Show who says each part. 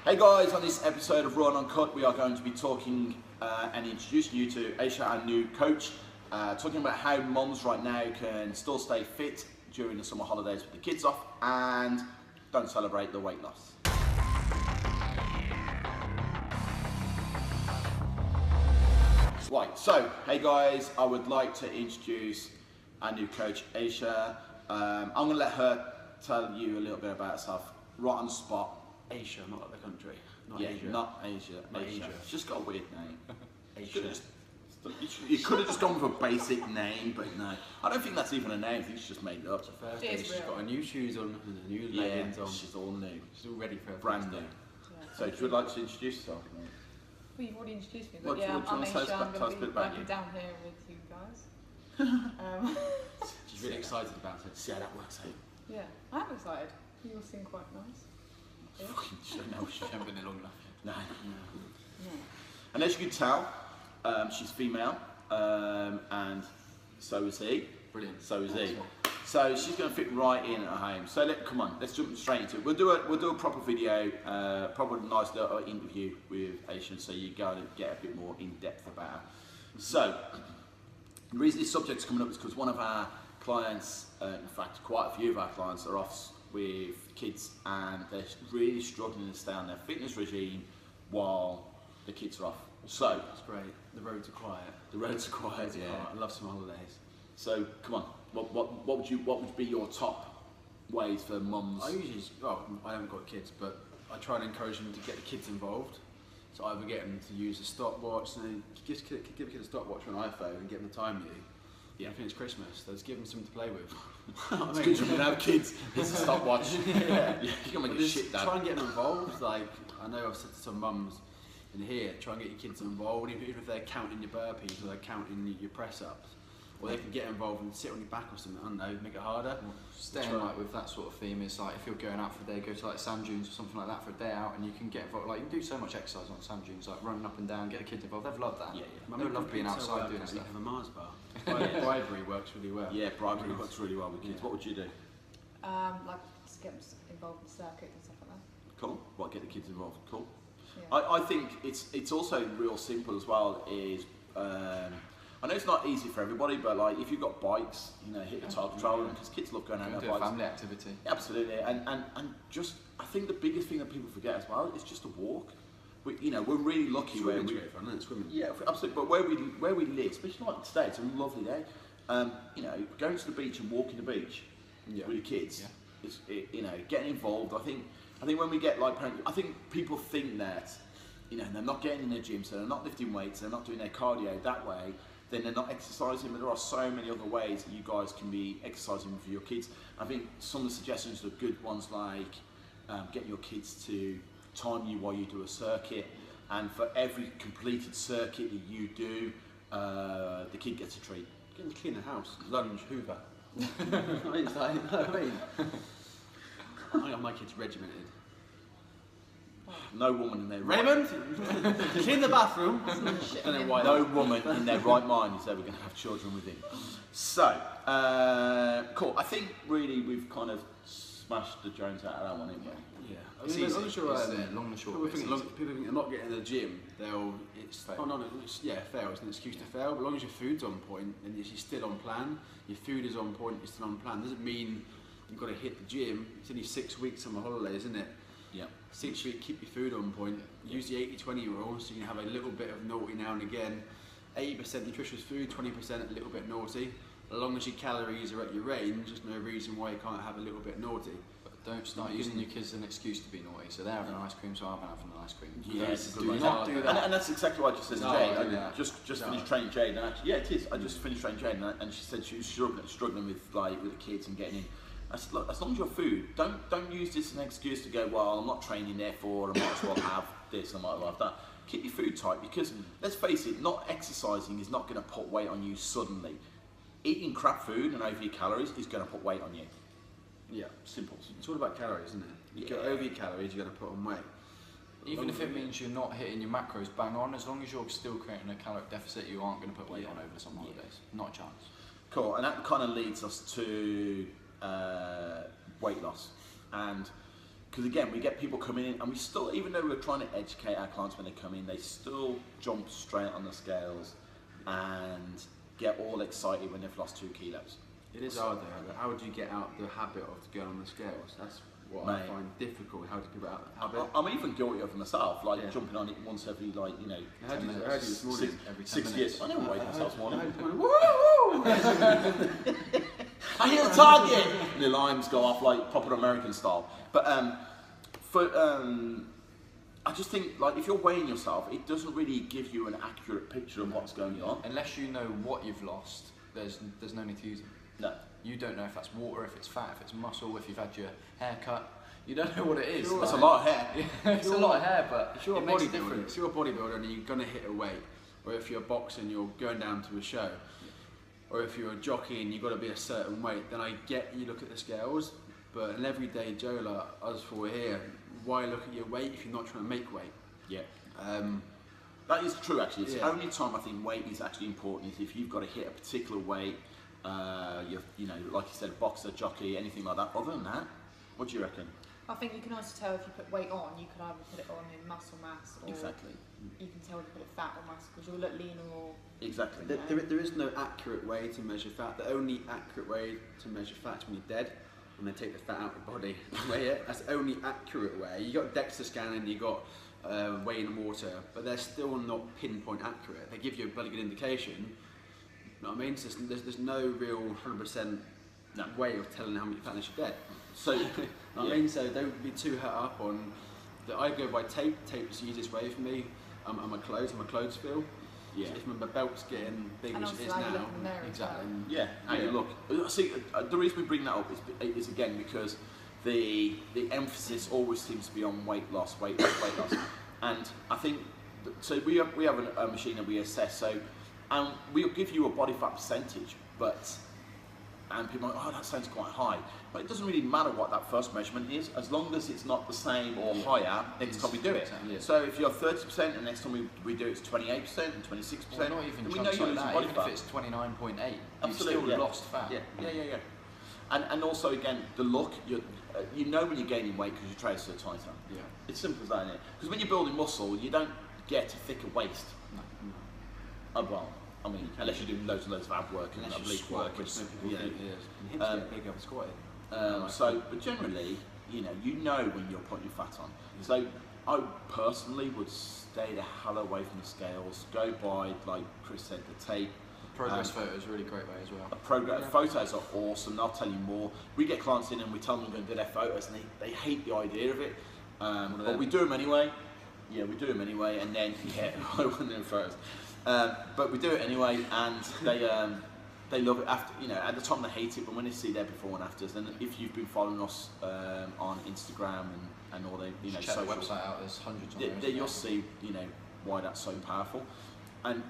Speaker 1: Hey guys, on this episode of Raw and Uncut, we are going to be talking and introducing you to Aysha, our new coach, talking about how mums right now can still stay fit during the summer holidays with the kids off and don't celebrate the weight loss. Right, so hey guys, I would like to introduce our new coach, Aysha. I'm going to let her tell you a little bit about herself right on the spot.
Speaker 2: Aysha, not like the country.
Speaker 1: Not Asia. Not Asia.
Speaker 2: Not
Speaker 1: Aysha.
Speaker 2: Aysha.
Speaker 1: She's just got a weird name.
Speaker 2: Aysha.
Speaker 1: You could have just gone with a basic name, but no. I don't think that's even a name. I think she's just made it up.
Speaker 2: It's the first day. She's got her new shoes on, and new leggings on.
Speaker 1: She's all new.
Speaker 2: She's all ready for her
Speaker 1: brand new.
Speaker 3: Yeah,
Speaker 1: So, do you would like to introduce yourself?
Speaker 3: well, you've already introduced me,
Speaker 1: What
Speaker 3: but
Speaker 1: do you-
Speaker 3: yeah,
Speaker 1: what do you
Speaker 3: I'm
Speaker 1: want to tell us
Speaker 3: Aysha.
Speaker 1: about-
Speaker 3: I'm
Speaker 1: tell us a
Speaker 3: going
Speaker 1: bit
Speaker 3: to be
Speaker 1: about
Speaker 3: working
Speaker 1: you?
Speaker 3: down here with you guys.
Speaker 2: She's really excited about it.
Speaker 1: See how that works out.
Speaker 3: Yeah, I'm excited. You all seem quite nice. Yeah.
Speaker 1: Fucking shit, no shit.
Speaker 2: She hasn't been there long enough.
Speaker 1: No.
Speaker 3: Yeah.
Speaker 1: And as you can tell, she's female, and so is he.
Speaker 2: Brilliant.
Speaker 1: So is he.
Speaker 2: Excellent.
Speaker 1: So she's going to fit right in at home. So come on, let's jump straight into it. We'll do a proper video, proper nice little interview with Aysha, so you go and get a bit more in depth about her. So the reason this subject's coming up is because one of our clients, in fact, quite a few of our clients are off with kids, and they're really struggling to stay on their fitness regime while the kids are off. So
Speaker 2: It's great. The roads are quiet.
Speaker 1: the roads are quiet. Yeah.
Speaker 2: I love some holidays.
Speaker 1: So come on, what would be your top ways for mums?
Speaker 2: I usually, well, I haven't got kids, but I try and encourage them to get the kids involved. So either get them to use a stopwatch, and then just give a kid a stopwatch or an iPhone and get them to time you. Yeah, I think it's Christmas, so just give them something to play with.
Speaker 1: It's good you can have kids. It's a stopwatch.
Speaker 2: Yeah.
Speaker 1: You can make
Speaker 2: But
Speaker 1: a
Speaker 2: just
Speaker 1: shit dad.
Speaker 2: try and get them involved. Like, I know I've said to some mums in here, try and get your kids involved, even if they're counting your burpees or they're counting your press ups. Or they can get involved and sit on your back or something, I don't know, make it harder.
Speaker 4: Staying like with that sort of theme is like if you're going out for a day, go to like sand dunes or something like that for a day out, and you can get involved. Like you can do so much exercise on sand dunes, like running up and down, get the kids involved. They've loved that.
Speaker 1: Yeah,
Speaker 4: They would love being outside doing
Speaker 2: You
Speaker 4: stuff.
Speaker 2: have a Mars bar. Bribery works really well.
Speaker 1: Yeah, bribery works really well with kids.
Speaker 2: Yeah.
Speaker 1: What would you do?
Speaker 3: Like, just get them involved in circuits and stuff like that.
Speaker 1: Cool. What, get the kids involved? Cool.
Speaker 3: Yeah.
Speaker 1: I think it's also real simple as well. Is I know it's not easy for everybody, but like if you've got bikes, you know, hit the top patrol because kids love going out on
Speaker 4: Do
Speaker 1: their
Speaker 4: a
Speaker 1: bikes.
Speaker 4: family activity.
Speaker 1: Absolutely, and just I think the biggest thing that people forget as well is just a walk. We're really lucky where
Speaker 2: Swimming's
Speaker 1: we.
Speaker 2: great fun, isn't it? Swimming.
Speaker 1: Yeah, absolutely. But where we live, especially like today, it's a lovely day. Going to the beach and walking the beach
Speaker 2: Yeah.
Speaker 1: with your kids,
Speaker 2: Yeah.
Speaker 1: getting involved. I think when we get like parents, I think people think that, they're not getting in the gym, so they're not lifting weights, they're not doing their cardio that way, then they're not exercising. But there are so many other ways that you guys can be exercising for your kids. I think some of the suggestions are good ones, like getting your kids to time you while you do a circuit, and for every completed circuit that you do, the kid gets a treat.
Speaker 2: Get them to clean the house. Lunge, Hoover. I mean, it's like, you know what I mean? I got my kids regimented.
Speaker 1: No woman in their
Speaker 2: Raymond, clean the bathroom.
Speaker 3: Shit,
Speaker 2: Don't know
Speaker 3: yeah.
Speaker 2: why.
Speaker 1: No woman in their right mind is ever going to have children with him. So, cool. I think really we've kind of smashed the Jones out of that one, haven't we?
Speaker 2: Yeah,
Speaker 4: It's
Speaker 2: as long
Speaker 4: easy.
Speaker 2: as you're,
Speaker 4: It's long and short.
Speaker 2: people
Speaker 4: of it,
Speaker 2: think,
Speaker 4: it's easy.
Speaker 2: people think they're not getting in the gym, it's
Speaker 4: Fail.
Speaker 2: oh no, fail. It's an excuse to fail. But as long as your food's on point and you're still on plan, your food is on point, you're still on plan. Doesn't mean you've got to hit the gym. It's only 6 weeks summer holidays, isn't it?
Speaker 1: Yeah.
Speaker 2: 6 weeks, keep your food on point. Use the 80-20 rule, so you can have a little bit of naughty now and again. 80% nutritious food, 20% a little bit naughty. As long as your calories are at your range, there's no reason why you can't have a little bit naughty.
Speaker 4: But don't start using your kids as an excuse to be naughty. So they're having ice cream, so I'm having ice cream.
Speaker 1: Yes,
Speaker 2: do
Speaker 1: good
Speaker 2: not
Speaker 1: idea.
Speaker 2: do that.
Speaker 1: And that's exactly what I just said to
Speaker 2: No,
Speaker 1: Jade.
Speaker 2: I do
Speaker 1: I
Speaker 2: that.
Speaker 1: just
Speaker 2: No.
Speaker 1: finished training Jade, and actually, yeah, it is. I just finished training Jade, and she said she was struggling with the kids and getting in. I said, look, as long as your food, don't use this as an excuse to go, well, I'm not training, therefore I might as well have this, I might as well have that. Keep your food tight, because let's face it, not exercising is not going to put weight on you suddenly. Eating crap food and over your calories is going to put weight on you.
Speaker 2: Yeah,
Speaker 1: Simple.
Speaker 2: it's all about calories, isn't it? You go over your calories, you're going to put on weight.
Speaker 4: Even if it means you're not hitting your macros bang on, as long as you're still creating a caloric deficit, you aren't going to put weight on over the summer holidays. Not a chance.
Speaker 1: Cool, and that kind of leads us to weight loss. And because again, we get people coming in, and we still, even though we're trying to educate our clients when they come in, they still jump straight on the scales and get all excited when they've lost 2 kilos.
Speaker 2: It is hard though. How do you get out the habit of going on the scales? That's what I find difficult. How do you get out the habit?
Speaker 1: I'm even guilty of myself, like jumping on it once every, like, you know,
Speaker 2: I heard you this morning.
Speaker 4: Every 10
Speaker 1: 6
Speaker 4: minutes.
Speaker 1: years. I never weighed myself this morning.
Speaker 2: Woo!
Speaker 1: I hear the target! And the alarms go off like proper American style. But I just think, like, if you're weighing yourself, it doesn't really give you an accurate picture of what's going on.
Speaker 4: Unless you know what you've lost, there's no need to use them.
Speaker 1: No.
Speaker 4: You don't know if that's water, if it's fat, if it's muscle, if you've had your hair cut. You don't know what it is.
Speaker 1: It's a lot of hair.
Speaker 4: It's a lot of hair, but
Speaker 2: if you're
Speaker 4: it
Speaker 2: a
Speaker 4: makes a
Speaker 2: bodybuilder,
Speaker 4: difference.
Speaker 2: if you're a bodybuilder and you're going to hit a weight, or if you're boxing, you're going down to a show, or if you're a jockey and you've got to be a certain weight, then I get you look at the scales. But an everyday Joe like us four here, why look at your weight if you're not trying to make weight?
Speaker 1: Yeah. That is true, actually. It's the only time I think weight is actually important is if you've got to hit a particular weight. You know, like you said, boxer, jockey, anything like that. Other than that, what do you reckon?
Speaker 3: I think you can also tell if you put weight on, you can either put it on in muscle mass or
Speaker 1: Exactly.
Speaker 3: you can tell if you put it fat or muscle because you'll look leaner or...
Speaker 1: Exactly.
Speaker 2: There is no accurate way to measure fat. The only accurate way to measure fat is when you're dead, when they take the fat out of your body and weigh it. That's the only accurate way. You got DEXA scanning, you got weighing in water, but they're still not pinpoint accurate. They give you a bloody good indication. You know what I mean? So there's no real 100% way of telling how much fat unless you're dead. So, you know what I mean? So don't be too hurt up on that. I go by tape. Tape is the easiest way for me. I'm a clothes feel.
Speaker 1: Yeah.
Speaker 2: So if my belt's getting big
Speaker 3: And
Speaker 2: as it is
Speaker 3: also how you
Speaker 2: now,
Speaker 3: look in the mirror as
Speaker 2: exactly.
Speaker 3: well.
Speaker 1: Yeah, how you look. See, the reason we bring that up is again because the emphasis always seems to be on weight loss. And I think, so we have a machine that we assess, so we'll give you a body fat percentage, and people are like, oh, that sounds quite high. But it doesn't really matter what that first measurement is, as long as it's not the same or higher, next time we do it.
Speaker 4: Yeah.
Speaker 1: So if you're 30%, and next time we do it's 28% and 26%,
Speaker 4: Well, not even
Speaker 1: then we know
Speaker 4: chunks
Speaker 1: you're
Speaker 4: like
Speaker 1: losing
Speaker 4: that.
Speaker 1: body
Speaker 4: Even
Speaker 1: fat.
Speaker 4: if it's 29.8, you've
Speaker 1: Absolutely,
Speaker 4: still lost fat.
Speaker 1: Yeah. And also again, the look, you know when you're gaining weight because your trousers are tighter.
Speaker 2: Yeah.
Speaker 1: It's simple as that, isn't it? Because when you're building muscle, you don't get a thicker waist.
Speaker 4: No.
Speaker 1: Oh, well, I mean, unless you're doing loads and loads of ab work and
Speaker 2: Unless you
Speaker 1: oblique
Speaker 2: squat,
Speaker 1: work.
Speaker 2: which some people
Speaker 1: you know,
Speaker 2: do. Yeah. Your hips get big up squatting.
Speaker 1: but generally, you know when you're putting your fat on. So I personally would stay the hell away from the scales. Go by, like Chris said, the tape.
Speaker 4: Progress photo is a really great way as well.
Speaker 1: Photos are awesome. I'll tell you more. We get clients in and we tell them we're going to do their photos, and they hate the idea of it. But we do them anyway. Yeah, we do them anyway, and then I wouldn't do photos. But we do it anyway, and they love it. After, you know, at the time they hate it, but when they see their before and afters, and if you've been following us on Instagram and all the
Speaker 4: Check
Speaker 1: social
Speaker 4: the website out. There's hundreds of
Speaker 1: you'll see why that's so powerful. And